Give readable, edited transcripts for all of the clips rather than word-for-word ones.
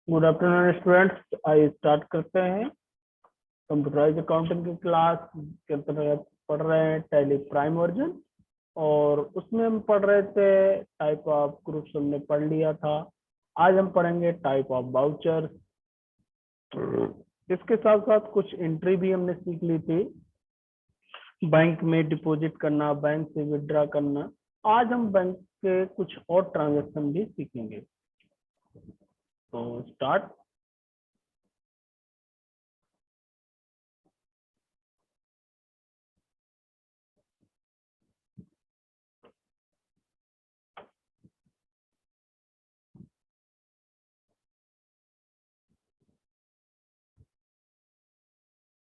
Good afternoon students, आइए start करते हैं कंप्यूटराइज अकाउंटिंग की क्लास के अंतर्गत पढ़ रहे हैं टैली प्राइम वर्जन। और उसमें हम पढ़ रहे थे टाइप ऑफ ग्रुप्स, हमने पढ़ लिया था। आज हम पढ़ेंगे टाइप ऑफ वाउचर। इसके साथ साथ कुछ एंट्री भी हमने सीख ली थी, बैंक में डिपॉजिट करना, बैंक से विड्रॉ करना। आज हम बैंक के कुछ और ट्रांजैक्शन भी सीखेंगे। तो स्टार्ट।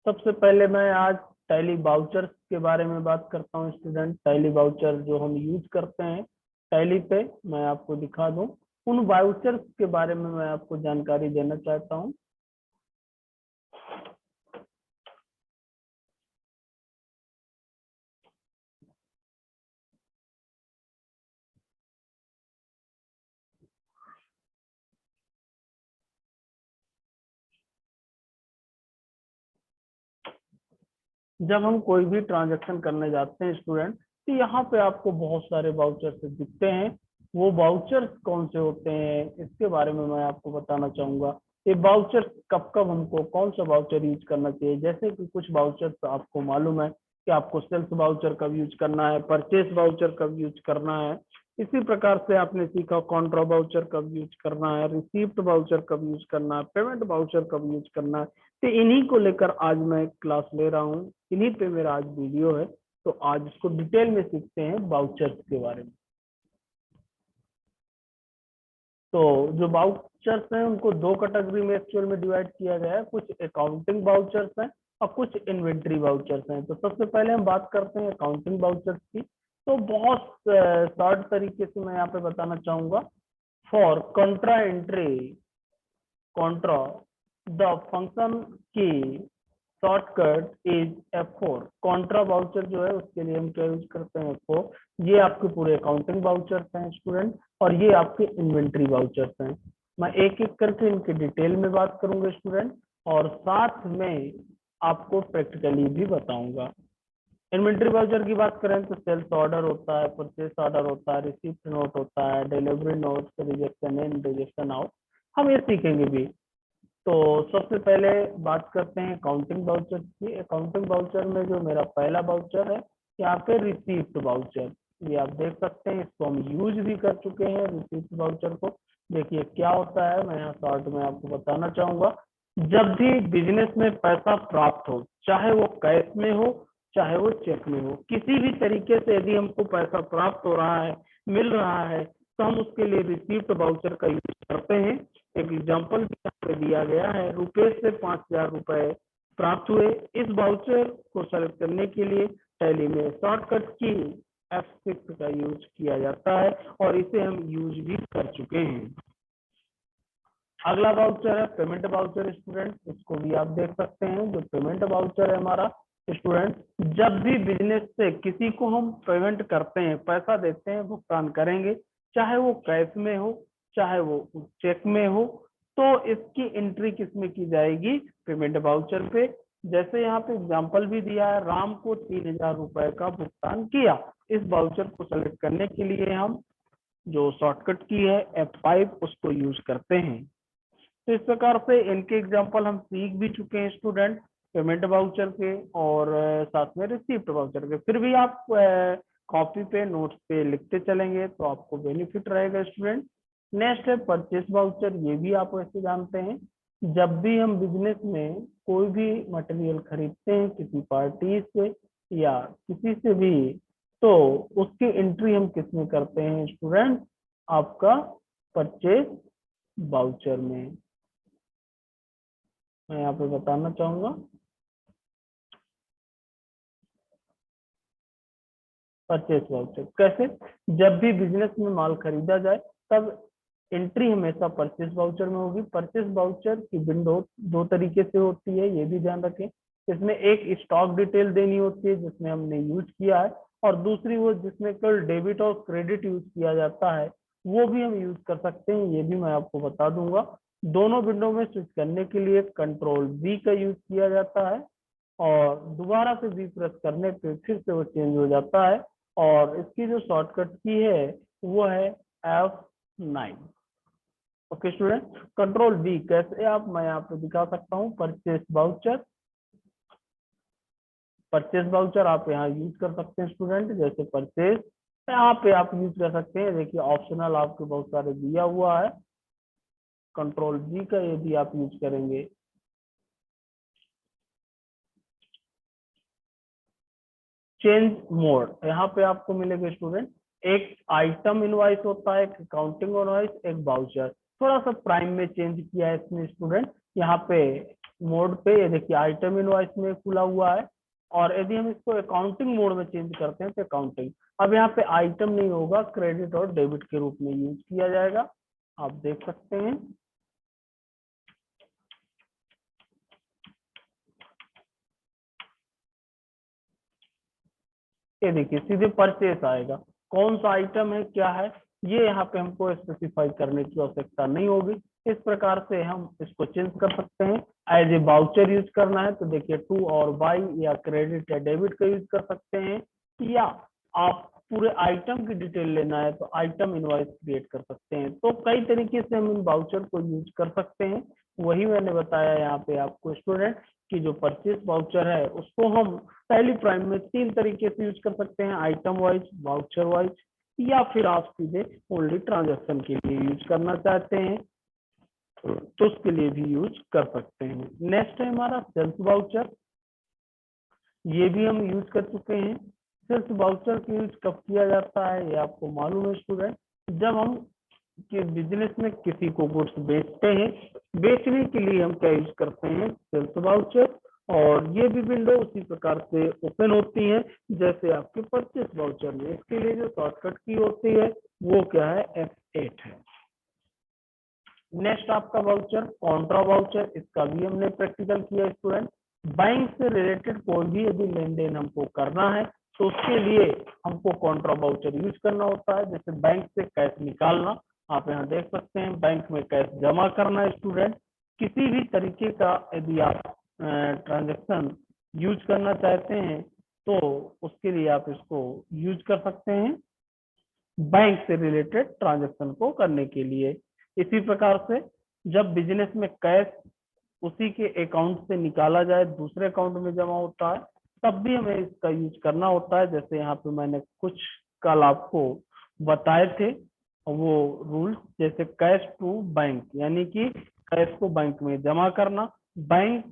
सबसे पहले मैं आज टैली वाउचर्स के बारे में बात करता हूँ स्टूडेंट। टैली वाउचर जो हम यूज करते हैं टैली पे, मैं आपको दिखा दूं। उन वाउचर्स के बारे में मैं आपको जानकारी देना चाहता हूँ। जब हम कोई भी ट्रांजैक्शन करने जाते हैं स्टूडेंट, तो यहाँ पे आपको बहुत सारे वाउचर्स दिखते हैं। वो वाउचर्स कौन से होते हैं इसके बारे में मैं आपको बताना चाहूंगा। ये वाउचर कब कब हमको कौन सा वाउचर यूज करना चाहिए। जैसे कि कुछ वाउचर्स आपको मालूम है कि आपको सेल्स वाउचर कब यूज करना है, परचेस वाउचर कब यूज करना है। इसी प्रकार से आपने सीखा कॉन्ट्रा वाउचर कब यूज करना है, रिसीप्ट वाउचर कब यूज करना है, पेमेंट वाउचर कब यूज करना है। तो इन्हीं को लेकर आज मैं क्लास ले रहा हूँ, इन्हीं पे मेरा आज वीडियो है। तो आज इसको डिटेल में सीखते हैं वाउचर्स के बारे में। तो जो वाउचर्स हैं उनको दो कैटेगरी में एक्चुअल में डिवाइड किया गया है। कुछ अकाउंटिंग वाउचर्स हैं और कुछ इन्वेंट्री वाउचर्स हैं। तो सबसे पहले हम बात करते हैं अकाउंटिंग वाउचर्स की। तो बहुत शॉर्ट तरीके से मैं यहाँ पे बताना चाहूंगा। For कंट्रा entry contra the function की shortcut is F4। Contra voucher जो है उसके लिए हम क्या यूज करते हैं, F4। ये आपके पूरे अकाउंटिंग वाउचर्स हैं स्टूडेंट, और ये आपके इन्वेंट्री वाउचर्स हैं। मैं एक एक करके इनके डिटेल में बात करूंगा स्टूडेंट, और साथ में आपको प्रैक्टिकली भी बताऊंगा। इन्वेंट्री वाउचर की बात करें तो सेल्स ऑर्डर होता है, परचेस ऑर्डर होता है, रिसिप्ट नोट होता है, डिलीवरी नोट, रिजेक्शन इन, रिजेक्शन आउट, हम ये सीखेंगे भी। तो सबसे पहले बात करते हैं अकाउंटिंग वाउचर की। अकाउंटिंग वाउचर में जो मेरा पहला वाउचर है यहाँ पे रिसीप्ट वाउचर। ये आप देख सकते हैं, इसको हम यूज भी कर चुके हैं रिसीप्ट वाउचर को। देखिए क्या होता है, मैं यहाँ शॉर्ट में आपको बताना चाहूंगा। जब भी बिजनेस में पैसा प्राप्त हो, चाहे वो कैश में हो चाहे वो चेक में हो, किसी भी तरीके से यदि हमको पैसा प्राप्त हो रहा है, मिल रहा है, तो हम उसके लिए रिसीप्ट वाउचर का यूज करते हैं। एक एग्जाम्पल भी यहाँ पे दिया गया है, रुपेश से 5,000 रुपए प्राप्त हुए। इस वाउचर को सेलेक्ट करने के लिए टैली में शॉर्टकट की F6 का यूज किया जाता है, और इसे हम यूज भी कर चुके हैं। अगला वाउचर है पेमेंट वाउचर स्टूडेंट। इसको भी आप देख सकते हैं। जो पेमेंट वाउचर है हमारा स्टूडेंट, जब भी बिजनेस से किसी को हम पेमेंट करते हैं, पैसा देते हैं, भुगतान करेंगे, चाहे वो कैश में हो चाहे वो चेक में हो, तो इसकी एंट्री किस में की जाएगी, पेमेंट वाउचर पे। जैसे यहाँ पे एग्जांपल भी दिया है, राम को 3,000 रुपए का भुगतान किया। इस वाउचर को सेलेक्ट करने के लिए हम जो शॉर्टकट की है F5 उसको यूज करते हैं। तो इस प्रकार से इनके एग्जांपल हम सीख भी चुके हैं स्टूडेंट, पेमेंट वाउचर के और साथ में रिसीप्ट वाउचर के। फिर भी आप कॉपी पे नोट्स पे लिखते चलेंगे तो आपको बेनिफिट रहेगा स्टूडेंट। नेक्स्ट है परचेस वाउचर। ये भी आप वैसे जानते हैं, जब भी हम बिजनेस में कोई भी मटेरियल खरीदते हैं किसी पार्टी से या किसी से भी, तो उसकी एंट्री हम किस में करते हैं स्टूडेंट? आपका परचेस वाउचर में। मैं यहाँ पे बताना चाहूंगा, परचेस वाउचर कैसे? जब भी बिजनेस में माल खरीदा जाए तब एंट्री हमेशा परचेस वाउचर में होगी। परचेस वाउचर की विंडो दो तरीके से होती है, ये भी ध्यान रखें। इसमें एक स्टॉक डिटेल देनी होती है जिसमें हमने यूज किया है, और दूसरी वो जिसमें केवल डेबिट और क्रेडिट यूज किया जाता है, वो भी हम यूज कर सकते हैं। ये भी मैं आपको बता दूंगा। दोनों विंडो में स्विच करने के लिए कंट्रोल V का यूज किया जाता है, और दोबारा से V प्रेस करने पे फिर से वो चेंज हो जाता है। और इसकी जो शॉर्टकट की है वो है F9। Okay student, control V कैसे आप, मैं यहाँ पे दिखा सकता हूँ। परचेस वाउचर, परचेस वाउचर आप यहाँ यूज कर सकते हैं स्टूडेंट। जैसे परचेस यहाँ पे आप यूज कर सकते हैं, देखिए ऑप्शनल आपके बहुत सारे दिया हुआ है। कंट्रोल G का यदि आप यूज करेंगे, चेंज मोड यहाँ पे आपको मिलेगा स्टूडेंट। एक आइटम इनवाइस होता है, एक अकाउंटिंग इनवाइस, एक वाउचर। थोड़ा सा प्राइम में चेंज किया है इसमें स्टूडेंट। यहाँ पे मोड पे ये देखिए आइटम इनवाइस में खुला हुआ है, और यदि हम इसको अकाउंटिंग मोड में चेंज करते हैं तो अकाउंटिंग। अब यहाँ पे आइटम नहीं होगा, क्रेडिट और डेबिट के रूप में यूज किया जाएगा, आप देख सकते हैं। ये देखिए सीधे परचेस आएगा। कौन सा आइटम है, क्या है, ये यहाँ पे हमको स्पेसिफाई करने की आवश्यकता नहीं होगी। इस प्रकार से हम इसको चेंज कर सकते हैं। एज ए वाउचर यूज करना है तो देखिए टू और बाई या क्रेडिट या डेबिट का यूज कर सकते हैं, या आप पूरे आइटम की डिटेल लेना है तो आइटम इनवॉइस क्रिएट कर सकते हैं। तो कई तरीके से हम इन वाउचर को यूज कर सकते हैं। वही मैंने बताया यहाँ पे आपको स्टूडेंट, कि जो परचेस वाउचर है उसको हम पहली प्राइम में तीन तरीके से यूज कर सकते हैं, आइटम वाइज, वाउचर वाइज, या फिर आप सीधे ओनली ट्रांजैक्शन के लिए यूज करना चाहते हैं तो उसके लिए भी यूज कर सकते हैं। नेक्स्ट है हमारा सेल्स वाउचर। ये भी हम यूज कर चुके हैं। सेल्स वाउचर का यूज कब किया जाता है ये आपको मालूम है स्टूडेंट? जब हम कि बिजनेस में किसी को गुड्स बेचते हैं, बेचने के लिए हम क्या यूज करते हैं? Sales voucher. और ये भी विंडो उसी प्रकार से ओपन होती है जैसे आपके परचेस वाउचर में। इसके लिए जो शॉर्टकट की होती है वो क्या है? F8 है। नेक्स्ट आपका वाउचर कॉन्ट्रा वाउचर, इसका भी हमने प्रैक्टिकल किया स्टूडेंट। बैंक से रिलेटेड कोई भी यदि लेन देन हमको करना है तो उसके लिए हमको कॉन्ट्रा वाउचर यूज करना होता है। जैसे बैंक से कैश निकालना, आप यहाँ देख सकते हैं, बैंक में कैश जमा करना है स्टूडेंट। किसी भी तरीके का यदि आप ट्रांजेक्शन यूज करना चाहते हैं तो उसके लिए आप इसको यूज कर सकते हैं, बैंक से रिलेटेड ट्रांजेक्शन को करने के लिए। इसी प्रकार से जब बिजनेस में कैश उसी के अकाउंट से निकाला जाए दूसरे अकाउंट में जमा होता है तब भी हमें इसका यूज करना होता है। जैसे यहाँ पे मैंने कुछ कल आपको बताए थे वो रूल्स, जैसे कैश टू बैंक, यानी कि कैश को बैंक में जमा करना, बैंक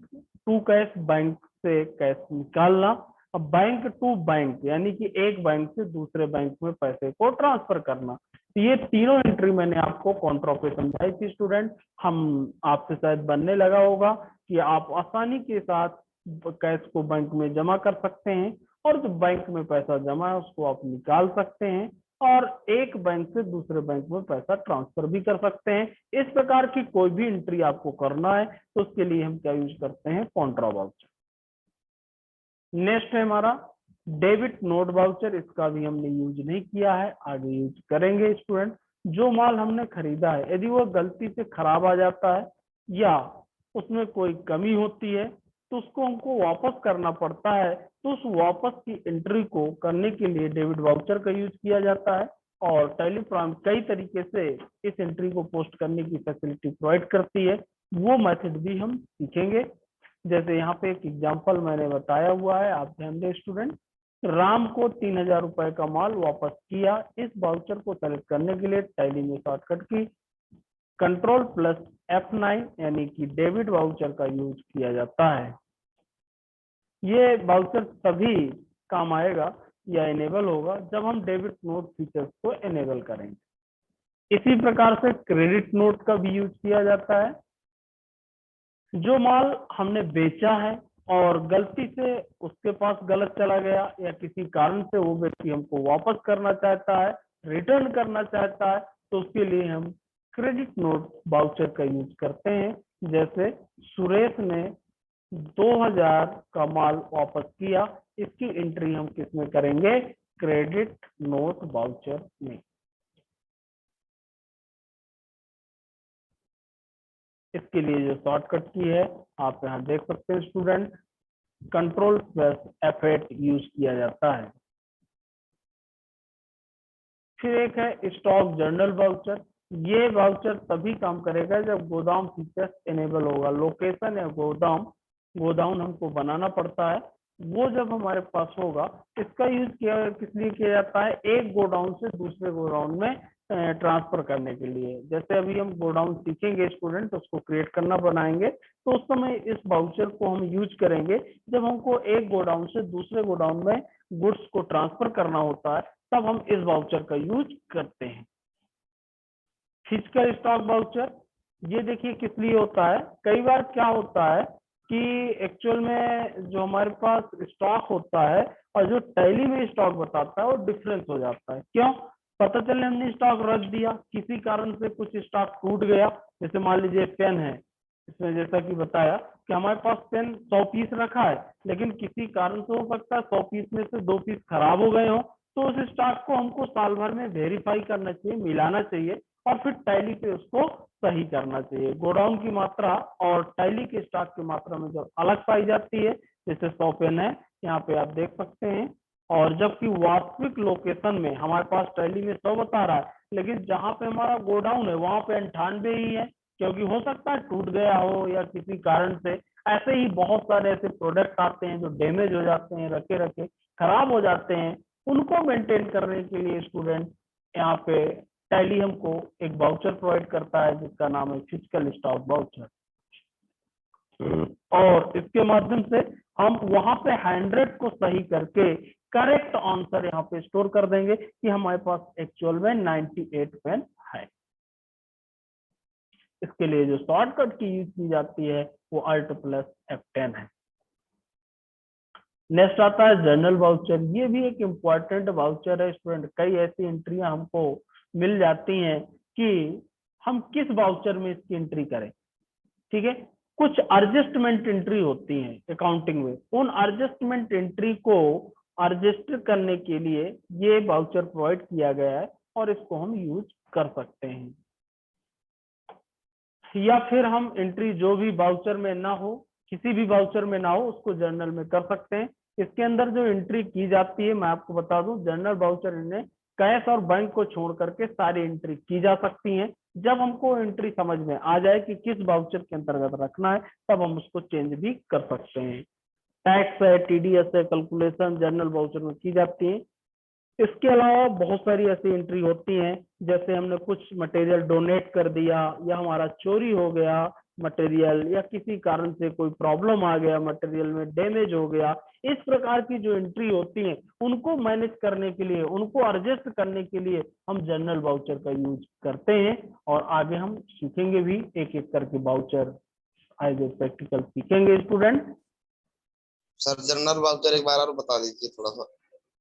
टू कैश, बैंक से कैश निकालना, अब बैंक टू बैंक यानी कि एक बैंक से दूसरे बैंक में पैसे को ट्रांसफर करना। ये तीनों एंट्री मैंने आपको कॉन्ट्रा पे समझाई थी स्टूडेंट। हम आपसे शायद बनने लगा होगा कि आप आसानी के साथ कैश को बैंक में जमा कर सकते हैं, और जो बैंक में पैसा जमा है उसको आप निकाल सकते हैं, और एक बैंक से दूसरे बैंक में पैसा ट्रांसफर भी कर सकते हैं। इस प्रकार की कोई भी एंट्री आपको करना है तो उसके लिए हम क्या यूज करते हैं? Contra voucher. नेक्स्ट है हमारा डेबिट नोट वाउचर। इसका भी हमने यूज नहीं किया है, आगे यूज करेंगे स्टूडेंट। जो माल हमने खरीदा है यदि वो गलती से खराब आ जाता है या उसमें कोई कमी होती है तो उसको हमको वापस करना पड़ता है, तो उस वापस की एंट्री को करने के लिए डेबिट वाउचर का यूज किया जाता है। और टेलीप्रॉम कई तरीके से इस एंट्री को पोस्ट करने की फैसिलिटी प्रोवाइड करती है, वो मेथड भी हम सीखेंगे। जैसे यहाँ पे एक एग्जांपल मैंने बताया हुआ है, आप ध्यान दें स्टूडेंट। राम को 3000 रुपए का माल वापस किया। इस वाउचर को सेलेक्ट करने के लिए टैली में शॉर्टकट की कंट्रोल प्लस F9 यानी कि डेबिट वाउचर का यूज किया जाता है। ये वाउचर तभी काम आएगा या इनेबल होगा जब हम डेबिट नोट फीचर्स को इनेबल करेंगे। इसी प्रकार से क्रेडिट नोट का भी यूज किया जाता है। जो माल हमने बेचा है और गलती से उसके पास गलत चला गया या किसी कारण से वो व्यक्ति हमको वापस करना चाहता है, रिटर्न करना चाहता है, तो उसके लिए हम क्रेडिट नोट वाउचर का यूज करते हैं। जैसे सुरेश ने 2000 का माल वापस किया, इसकी एंट्री हम किस में करेंगे? क्रेडिट नोट वाउचर में। इसके लिए जो शॉर्टकट की है आप यहाँ देख सकते हैं student, control plus F8 use किया जाता है। फिर एक है स्टॉक जर्नल वाउचर। ये वाउचर तभी काम करेगा जब गोदाम फीचर्स इनेबल होगा। लोकेशन या गोदाउन हमको बनाना पड़ता है, वो जब हमारे पास होगा। इसका यूज किस लिए किया जाता है? एक गोडाउन से दूसरे गोडाउन में ट्रांसफर करने के लिए। जैसे अभी हम गोडाउन सीखेंगे स्टूडेंट, उसको क्रिएट करना बनाएंगे, तो उस समय इस वाउचर को हम यूज करेंगे जब हमको एक गोडाउन से दूसरे गोडाउन में गुड्स को ट्रांसफर करना होता है, तब हम इस वाउचर का यूज करते हैं। फिजिकल स्टॉक वाउचर, ये देखिए किस लिए होता है। कई बार क्या होता है कि एक्चुअल में जो हमारे पास स्टॉक होता है और जो टैली में स्टॉक बताता है वो डिफरेंस हो जाता है। क्यों? पता चले हमने स्टॉक रख दिया, किसी कारण से कुछ स्टॉक टूट गया। जैसे मान लीजिए पेन है, इसमें जैसा कि बताया कि हमारे पास पेन 100 पीस रखा है, लेकिन किसी कारण से हो सकता है 100 पीस में से 2 पीस खराब हो गए हो, तो उस स्टॉक को हमको साल भर में वेरीफाई करना चाहिए, मिलाना चाहिए और फिर टैली पे उसको सही करना चाहिए। गोडाउन की मात्रा और टैली के स्टॉक की मात्रा में जब अलग पाई जाती है, जैसे 100 पेन है यहाँ पे आप देख सकते हैं, और जबकि वास्तविक लोकेशन में हमारे पास टैली में 100 बता रहा है, लेकिन जहां पे हमारा गोडाउन है वहां पे 98 ही है, क्योंकि हो सकता है टूट गया हो या किसी कारण से। ऐसे ही बहुत सारे ऐसे प्रोडक्ट आते हैं जो डैमेज हो जाते हैं, रखे रखे खराब हो जाते हैं। उनको मेंटेन करने के लिए स्टूडेंट यहाँ पे टैली हमको एक वाउचर प्रोवाइड करता है जिसका नाम है फिजिकल स्टॉक वाउचर। और इसके माध्यम से हम वहां पे 100 को सही करके करेक्ट आंसर यहाँ पे स्टोर कर देंगे कि हमारे पास एक्चुअल में 98 पेन है। इसके लिए जो शॉर्टकट की यूज की जाती है वो Alt प्लस F10 है। नेक्स्ट आता है जर्नल वाउचर। ये भी एक इम्पॉर्टेंट वाउचर है स्टूडेंट। कई ऐसी एंट्रियां हमको मिल जाती हैं कि हम किस वाउचर में इसकी एंट्री करें। ठीक है, कुछ एडजस्टमेंट एंट्री होती हैं अकाउंटिंग में, उन एडजस्टमेंट एंट्री को रजिस्टर करने के लिए ये वाउचर प्रोवाइड किया गया है और इसको हम यूज कर सकते हैं। या फिर हम एंट्री जो भी वाउचर में ना हो, किसी भी वाउचर में ना हो, उसको जर्नल में कर सकते हैं। इसके अंदर जो एंट्री की जाती है मैं आपको बता दूं, जर्नल वाउचर में कैश और बैंक को छोड़ करके सारी एंट्री की जा सकती हैं। जब हमको एंट्री समझ में आ जाए कि किस वाउचर के अंतर्गत रखना है, तब हम उसको चेंज भी कर सकते हैं। टैक्स है, टीडीएस है, कैलकुलेशन जर्नल वाउचर में की जाती है। इसके अलावा बहुत सारी ऐसी एंट्री होती हैं, जैसे हमने कुछ मटेरियल डोनेट कर दिया या हमारा चोरी हो गया मटेरियल, या किसी कारण से कोई प्रॉब्लम आ गया, मटेरियल में डैमेज हो गया। इस प्रकार की जो एंट्री होती हैं उनको मैनेज करने के लिए, उनको एडजस्ट करने के लिए हम जर्नल वाउचर का यूज करते हैं। और आगे हम सीखेंगे भी एक एक करके वाउचर, आगे प्रैक्टिकल सीखेंगे स्टूडेंट। सर जर्नल वाउचर एक बार और बता दीजिए थोड़ा सा।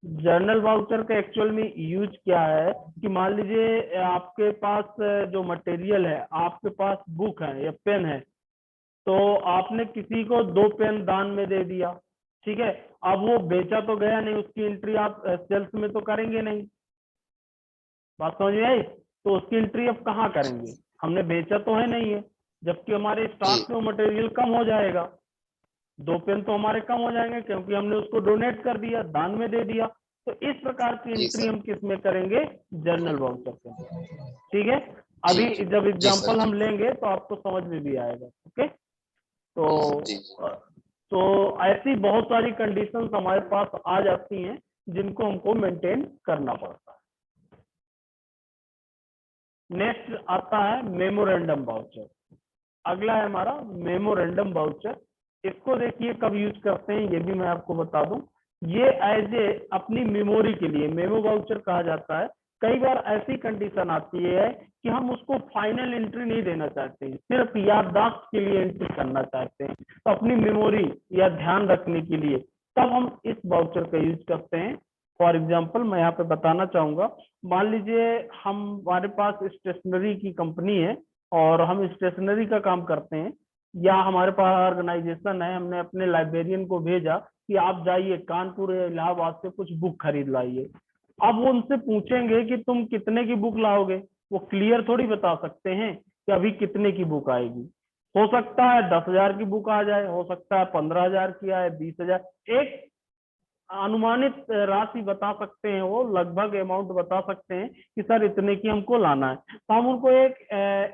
जर्नल वाउचर का एक्चुअल में यूज क्या है कि मान लीजिए आपके पास जो मटेरियल है, आपके पास बुक है या पेन है, तो आपने किसी को 2 पेन दान में दे दिया। ठीक है, अब वो बेचा तो गया नहीं, उसकी एंट्री आप सेल्स में तो करेंगे नहीं। बात समझ में आई? तो उसकी एंट्री अब कहाँ करेंगे? हमने बेचा तो है नहीं है, जबकि हमारे स्टॉक में वो मटेरियल कम हो जाएगा। 2 पेन तो हमारे कम हो जाएंगे क्योंकि हमने उसको डोनेट कर दिया, दान में दे दिया। तो इस प्रकार की जी एंट्री सर। हम किस में करेंगे? जर्नल वाउचर के अंदर। ठीक है, जी अभी जब जी सर एग्जांपल जी। हम लेंगे तो आपको समझ में भी आएगा। ओके, जी तो ऐसी बहुत सारी कंडीशंस हमारे पास आ जाती हैं जिनको हमको मेंटेन करना पड़ता है। नेक्स्ट आता है मेमोरेंडम वाउचर। अगला है हमारा मेमोरेंडम वाउचर। इसको देखिए कब यूज करते हैं ये भी मैं आपको बता दूं। ये एज ए अपनी मेमोरी के लिए मेमो वाउचर कहा जाता है। कई बार ऐसी कंडीशन आती है कि हम उसको फाइनल एंट्री नहीं देना चाहते हैं, सिर्फ याददाश्त के लिए एंट्री करना चाहते हैं, तो अपनी मेमोरी या ध्यान रखने के लिए तब हम इस वाउचर का यूज करते हैं। फॉर एग्जाम्पल मैं यहाँ पे बताना चाहूंगा, मान लीजिए हमारे पास स्टेशनरी की कंपनी है और हम स्टेशनरी का काम करते हैं, या हमारे पास ऑर्गेनाइजेशन है, हमने अपने लाइब्रेरियन को भेजा कि आप जाइए कानपुर या इलाहाबाद से कुछ बुक खरीद लाइए। अब वो उनसे पूछेंगे कि तुम कितने की बुक लाओगे, वो क्लियर थोड़ी बता सकते हैं कि अभी कितने की बुक आएगी। हो सकता है 10,000 की बुक आ जाए, हो सकता है 15,000 की आए, 20,000, एक अनुमानित राशि बता सकते हैं, वो लगभग अमाउंट बता सकते हैं कि सर इतने की हमको लाना है। तो हम उनको एक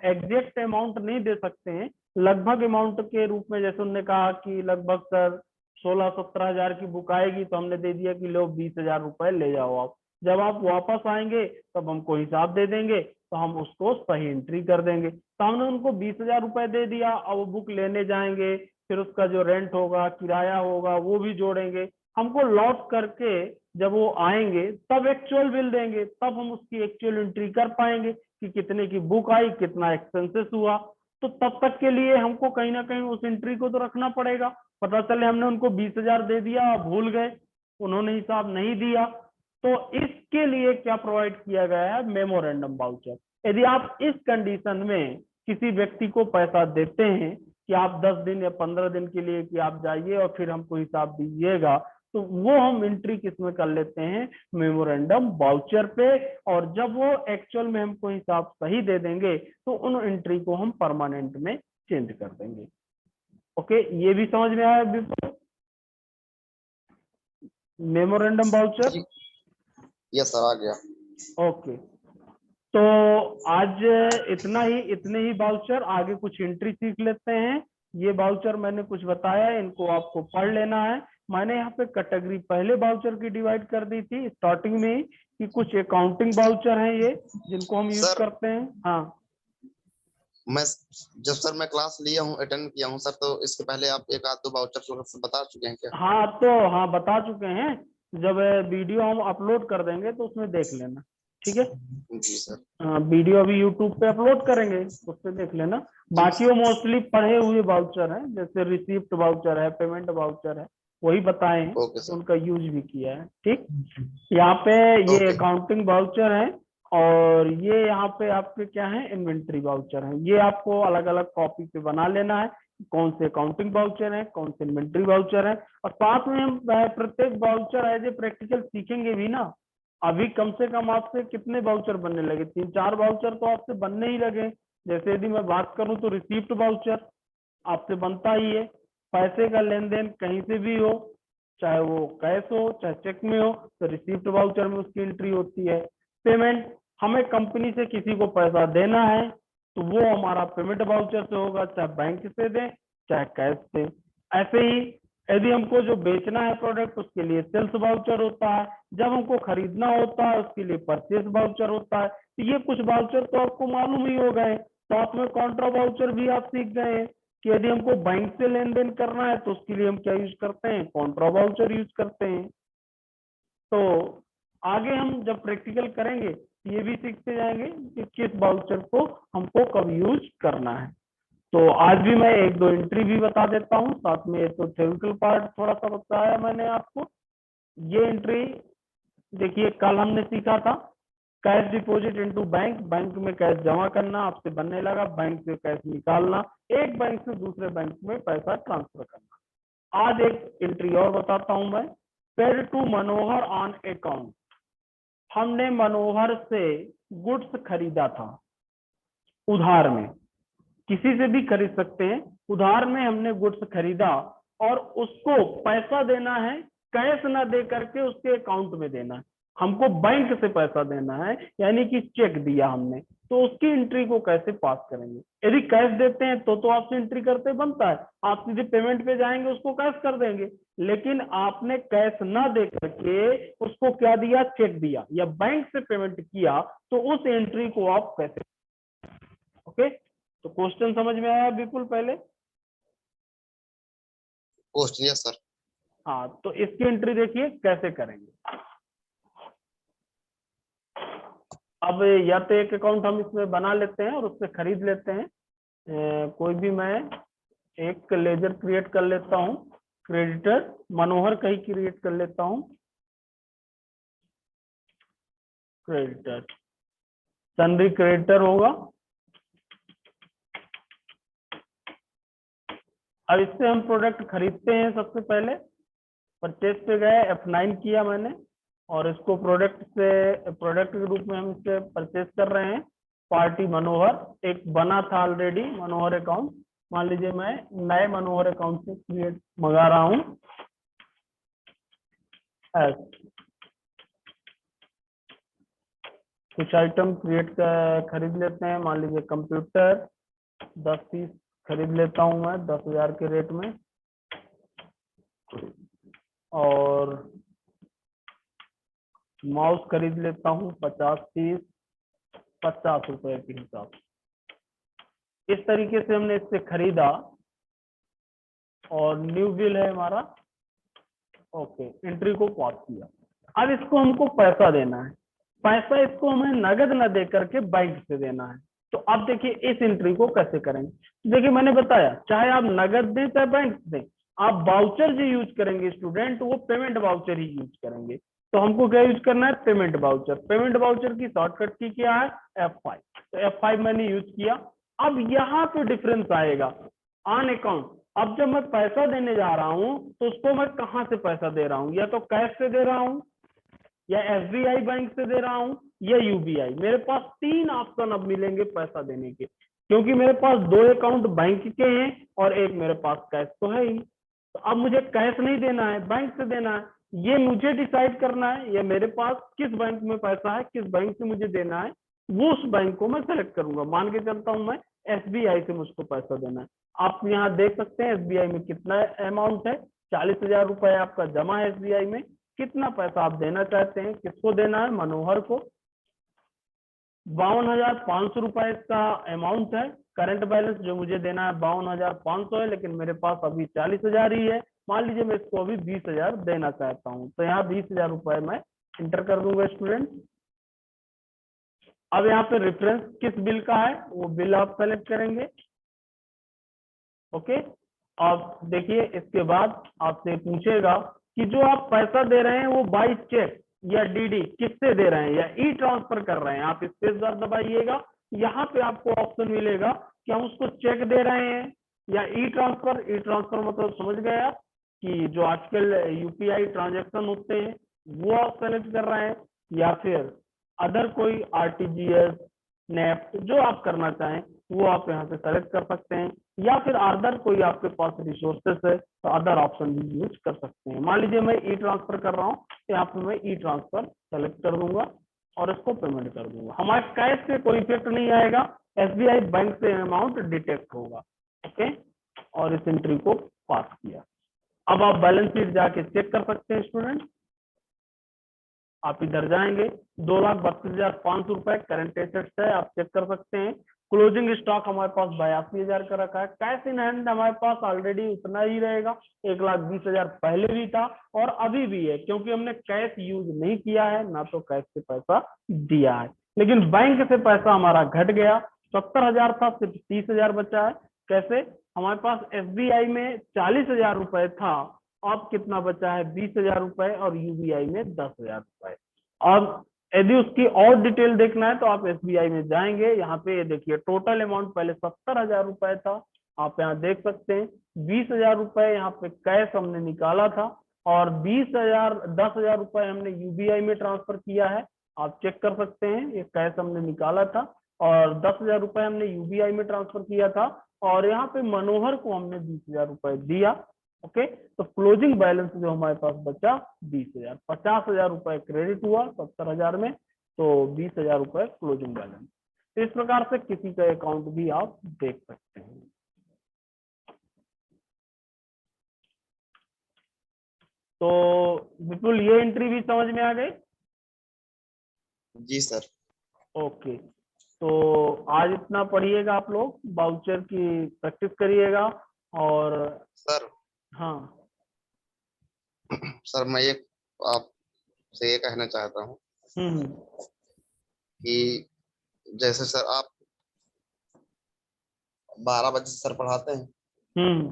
एग्जैक्ट अमाउंट नहीं दे सकते हैं, लगभग अमाउंट के रूप में। जैसे उन्होंने कहा कि लगभग सर 16-17 हजार की बुक आएगी, तो हमने दे दिया कि लो 20,000 रुपए ले जाओ आप। जब आप वापस आएंगे तब हमको हिसाब दे देंगे, तो हम उसको सही एंट्री कर देंगे। तो हमने उनको 20,000 रुपए दे दिया, अब वो बुक लेने जाएंगे, फिर उसका जो रेंट होगा, किराया होगा, वो भी जोड़ेंगे। हमको लौट करके जब वो आएंगे तब एक्चुअल बिल देंगे, तब हम उसकी एक्चुअल एंट्री कर पाएंगे कि कितने की बुक आई, कितना एक्सपेंसेस हुआ। तो तब तक के लिए हमको कहीं ना कहीं उस एंट्री को तो रखना पड़ेगा। पता चले हमने उनको 20,000 दे दिया, भूल गए, उन्होंने हिसाब नहीं दिया, तो इसके लिए क्या प्रोवाइड किया गया है, मेमोरेंडम वाउचर। यदि आप इस कंडीशन में किसी व्यक्ति को पैसा देते हैं कि आप 10 दिन या 15 दिन के लिए कि आप जाइए और फिर हमको हिसाब दीजिएगा, तो वो हम एंट्री किसमें कर लेते हैं, मेमोरेंडम वाउचर पे। और जब वो एक्चुअल में हमको हिसाब सही दे देंगे तो उन एंट्री को हम परमानेंट में चेंज कर देंगे। ओके, ये भी समझ में आया बिल्कुल, मेमोरेंडम वाउचर। यस सर, आ गया। ओके, तो आज इतने ही वाउचर, आगे कुछ एंट्री सीख लेते हैं। ये वाउचर मैंने कुछ बताया, इनको आपको पढ़ लेना है। मैंने यहाँ पे कैटेगरी पहले वाउचर की डिवाइड कर दी थी स्टार्टिंग में ही, कि कुछ अकाउंटिंग वाउचर हैं ये जिनको हम यूज सर करते हैं। हाँ मैं जब सर मैं क्लास लिया हूँ, अटेंड किया हूँ सर, तो इसके पहले आप एक आध दो वाउचर बता चुके हैं क्या? हाँ, तो हाँ बता चुके हैं। जब वीडियो हम अपलोड कर देंगे तो उसमें देख लेना, ठीक है। जी सर। हाँ, वीडियो अभी यूट्यूब पे अपलोड करेंगे, उस पे देख लेना। जी बाकी वो मोस्टली पढ़े हुए वाउचर हैं, जैसे रिसीप्ट वाउचर है, पेमेंट वाउचर है, वही बताए हैं, ओके तो सर। उनका यूज भी किया है। ठीक, यहाँ पे ये ओके। अकाउंटिंग वाउचर है, और ये यहाँ पे आपके क्या है, इन्वेंट्री वाउचर है। ये आपको अलग अलग कॉपी पे बना लेना है, कौन से अकाउंटिंग वाउचर है, कौन से इन्वेंट्री वाउचर है। और साथ में हम प्रत्येक वाउचर एज ए प्रैक्टिकल सीखेंगे भी ना। अभी कम से कम आपसे कितने वाउचर बनने लगे, 3-4 वाउचर तो आपसे बनने ही लगे। जैसे यदि मैं बात करूं तो रिसीप्ट वाउचर आपसे बनता ही है। पैसे का लेन देन कहीं से भी हो, चाहे वो कैश हो चाहे चेक में हो, तो रिसीप्ट वाउचर में उसकी एंट्री होती है। पेमेंट, हमें कंपनी से किसी को पैसा देना है तो वो हमारा पेमेंट वाउचर से होगा, चाहे बैंक से दें चाहे कैश से। ऐसे ही यदि हमको जो बेचना है प्रोडक्ट, उसके लिए सेल्स वाउचर होता है। जब हमको खरीदना होता है उसके लिए परचेस वाउचर होता है। तो ये कुछ वाउचर तो आपको मालूम ही हो गए। साथ में कॉन्ट्रा वाउचर भी आप सीख गए हैं कि यदि हमको बैंक से लेन देन करना है तो उसके लिए हम क्या यूज करते हैं, कॉन्ट्रा वाउचर यूज करते हैं। तो आगे हम जब प्रैक्टिकल करेंगे ये भी सीखते जाएंगे कि किस वाउचर को हमको कब यूज करना है। तो आज भी मैं एक दो एंट्री भी बता देता हूँ, साथ में तो थ्योरिटिकल पार्ट थोड़ा सा बताया मैंने आपको। ये एंट्री देखिए, कल हमने सीखा था cash deposit into bank, bank में कैश जमा करना, आपसे बनने लगा बैंक से कैश निकालना, एक बैंक से दूसरे बैंक में पैसा ट्रांसफर करना। आज एक एंट्री और बताता हूं मैं, paid to Manohar on account. हमने मनोहर से गुड्स खरीदा था उधार में, किसी से भी खरीद सकते हैं, उधार में हमने गुड्स खरीदा और उसको पैसा देना है, कैश ना दे करके उसके अकाउंट में देना है। हमको बैंक से पैसा देना है, यानी कि चेक दिया हमने, तो उसकी एंट्री को कैसे पास करेंगे। यदि कैश देते हैं तो आपसे एंट्री करते बनता है, आप सीधे पेमेंट पे जाएंगे उसको कैश कर देंगे। लेकिन आपने कैश ना दे करके उसको क्या दिया, चेक दिया या बैंक से पेमेंट किया, तो उस एंट्री को आप कैसे ओके, तो क्वेश्चन समझ में आया विपुल पहले? Question, yes sir. हाँ, तो इसकी एंट्री देखिए कैसे करेंगे। अब या तो एक अकाउंट हम इसमें बना लेते हैं और उससे खरीद लेते हैं। कोई भी मैं एक लेजर क्रिएट कर लेता हूँ, क्रेडिटर मनोहर कहीं क्रिएट कर लेता हूँ, क्रेडिटर सन्ड्री क्रेडिटर होगा। अब इससे हम प्रोडक्ट खरीदते हैं। सबसे पहले परचेज पे गए, F9 किया मैंने और इसको प्रोडक्ट के रूप में हम इसे परचेज कर रहे हैं। पार्टी मनोहर एक बना था ऑलरेडी मनोहर अकाउंट, मान लीजिए मैं नए मनोहर अकाउंट से क्रिएट मंगा रहा हूँ। कुछ आइटम खरीद लेते हैं, मान लीजिए कंप्यूटर 10 पीस खरीद लेता हूँ मैं 10,000 के रेट में, और माउस खरीद लेता हूँ 50 पीस 50 रुपए के हिसाब से। इस तरीके से हमने इससे खरीदा और न्यू बिल है हमारा। ओके, एंट्री को पॉज किया। अब इसको हमको पैसा देना है। पैसा इसको हमें नगद न दे करके बैंक से देना है। तो अब देखिए इस एंट्री को कैसे करेंगे। देखिए मैंने बताया चाहे आप नगद दें चाहे बैंक से दें, आप वाउचर जो यूज करेंगे स्टूडेंट, वो पेमेंट वाउचर ही यूज करेंगे। तो हमको क्या यूज करना है, पेमेंट वाउचर। पेमेंट वाउचर की शॉर्टकट की क्या है, F5। तो F5 मैंने यूज किया। अब यहाँ पे डिफरेंस आएगा ऑन अकाउंट। अब जब मैं पैसा देने जा रहा हूं तो उसको मैं कहां से पैसा दे रहा हूं, या तो कैश से दे रहा हूं, या SBI बैंक से दे रहा हूं, या UBI। मेरे पास 3 ऑप्शन अब मिलेंगे पैसा देने के, क्योंकि मेरे पास 2 अकाउंट बैंक के हैं और एक मेरे पास कैश तो है ही। तो अब मुझे कैश नहीं देना है, बैंक से देना है। ये मुझे डिसाइड करना है, या मेरे पास किस बैंक में पैसा है, किस बैंक से मुझे देना है, वो उस बैंक को मैं सेलेक्ट करूंगा। मान के चलता हूं मैं SBI से मुझको पैसा देना है। आप यहाँ देख सकते हैं SBI में कितना अमाउंट है, 40,000 रुपए आपका जमा है SBI में। कितना पैसा आप देना चाहते हैं, किसको देना है, मनोहर को। 52,500 रुपए इसका अमाउंट है। करंट बैलेंस जो मुझे देना है 52,500 है, लेकिन मेरे पास अभी 40,000 ही है। मान लीजिए मैं इसको अभी 20,000 देना चाहता हूँ, तो यहाँ 20,000 रुपए मैं इंटर कर दूंगा स्टूडेंट। अब यहाँ पे रेफरेंस किस बिल का है, वो बिल आप सेलेक्ट करेंगे। ओके, अब देखिए इसके बाद आपसे पूछेगा कि जो आप पैसा दे रहे हैं वो बाई चेक या DD किससे दे रहे हैं, या ई ट्रांसफर कर रहे हैं। आप स्पेस बार दबाइएगा, यहाँ पे आपको ऑप्शन मिलेगा कि हम उसको चेक दे रहे हैं या ई ट्रांसफर। ई ट्रांसफर मतलब समझ गए आप कि जो आजकल UPI ट्रांजेक्शन होते हैं वो आप सेलेक्ट कर रहे हैं, या फिर अदर कोई RTGS नेफ्ट जो आप करना चाहें वो आप यहाँ से सेलेक्ट कर सकते हैं, या फिर अदर कोई आपके पास रिसोर्सेस है तो अदर ऑप्शन भी यूज कर सकते हैं। मान लीजिए मैं ई ट्रांसफर कर रहा हूँ, तो यहाँ पे मैं ई ट्रांसफर सेलेक्ट कर दूंगा और इसको पेमेंट कर दूंगा। हमारे कैश से कोई इफेक्ट नहीं आएगा, SBI बैंक से अमाउंट डिटेक्ट होगा। ओके, और इस एंट्री को पास किया। अब आप बैलेंस शीट जाके चेक कर सकते हैं स्टूडेंट। आप इधर जाएंगे, 2,32,500 रुपए करंट एसेट्स है, आप चेक कर सकते हैं। क्लोजिंग स्टॉक हमारे पास 82,000 का रखा है। कैश इन हैंड हमारे पास ऑलरेडी उतना ही रहेगा, 1,20,000 पहले भी था और अभी भी है, क्योंकि हमने कैश यूज नहीं किया है, ना तो कैश से पैसा दिया है। लेकिन बैंक से पैसा हमारा घट गया, 70,000 था, सिर्फ 30,000 बचा है। कैसे, हमारे पास SBI में 40,000 रुपए था, अब कितना बचा है 20,000 रुपए, और UBI में 10,000 रुपए। अब यदि उसकी और डिटेल देखना है तो आप SBI में जाएंगे, यहाँ पे देखिए टोटल अमाउंट पहले 70,000 रुपए था, आप यहाँ देख सकते हैं 20,000 रुपए यहाँ पे कैश हमने निकाला था, और 10,000 रुपए हमने UBI में ट्रांसफर किया है। आप चेक कर सकते हैं, ये कैश हमने निकाला था और 10,000 रुपए हमने UBI में ट्रांसफर किया था, और यहाँ पे मनोहर को हमने 20,000 रुपए दिया। ओके, तो क्लोजिंग बैलेंस जो हमारे पास बचा 20,000। 50,000 रुपए क्रेडिट हुआ 70,000 में, तो 20,000 रुपए क्लोजिंग बैलेंस। तो इस प्रकार से किसी का अकाउंट भी आप देख सकते हैं। तो बिल्कुल ये एंट्री भी समझ में आ गई। जी सर। ओके, तो आज इतना पढ़िएगा आप लोग, वाउचर की प्रैक्टिस करिएगा। और सर हाँ सर मैं ये आपसे ये कहना चाहता हूँ हम्म कि जैसे सर आप 12 बजे से सर पढ़ाते हैं, हम्म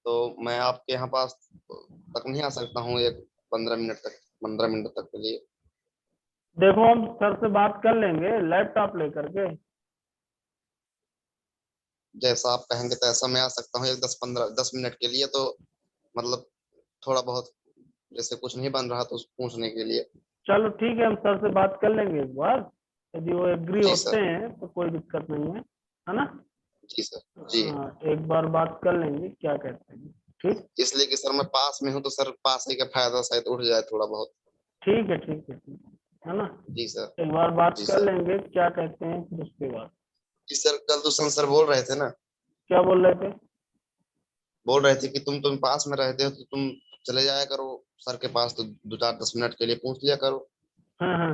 तो मैं आपके यहाँ पास तक नहीं आ सकता हूँ एक 15 मिनट तक के लिए? देखो हम सर से बात कर लेंगे लैपटॉप लेकर के। जैसा आप कहेंगे तैसा मैं आ सकता हूँ एक 10 मिनट के लिए, तो मतलब थोड़ा बहुत जैसे कुछ नहीं बन रहा तो पूछने के लिए। चलो ठीक है, हम सर से बात कर लेंगे एक बार, यदि वो एग्री जी होते सर। हैं तो कोई दिक्कत नहीं है ना। जी सर। जी। हाँ एक बार बात कर लेंगे, क्या कहते हैं। ठीक, इसलिए कि सर मैं पास में हूँ, तो सर पास ही का फायदा शायद उठ जाए थोड़ा बहुत। ठीक है ठीक है ठीक है ना। जी सर। एक बार बात जी कर सर। लेंगे, क्या कहते हैं, फिर उसके बाद। जी सर, कल दुष्यंत सर बोल रहे थे ना, क्या बोल रहे थे? बोल रहे थे कि तुम पास में रहते हो तो तुम चले जाया करो सर के पास, तो 2 4 10 मिनट के लिए पूछ लिया करो। हाँ हाँ,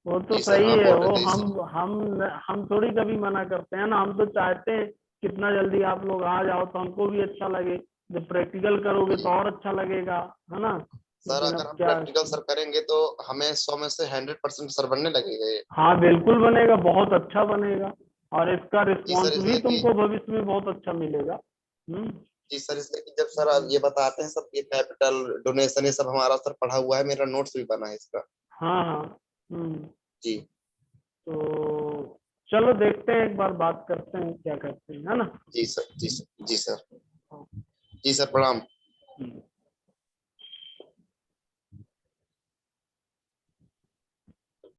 वो तो जी सर, सही हाँ है। बोल रहे वो थे इसी। हम थोड़ी कभी मना करते हैं ना, हम तो चाहते हैं कितना जल्दी आप लोग आ जाओ तो हमको भी अच्छा लगे। जब प्रैक्टिकल करोगे तो जी और अच्छा लगेगा, है ना। सर, लेकिन अगर अब हम क्या। प्रैक्टिकल सर करेंगे तो हमें 100 में से 100% सर बनने लगेगा ये। हाँ बिल्कुल बनेगा, बहुत अच्छा बनेगा। और इसका जी सर, रिस्पॉन्स भी इसलिए कि तुमको भविष्य में बहुत अच्छा मिलेगा। हम्म जी सर, इसलिए कि जब सर आप ये बताते हैं सब, ये कैपिटल डोनेशन ये सब हमारा सर पढ़ा हुआ है, मेरा नोट्स भी बना है इसका। हाँ हाँ हम्म जी। तो चलो देखते हैं, एक बार बात करते हैं क्या करते हैं, है ना। जी सर। जी सर। जी सर। जी सर, प्रणाम।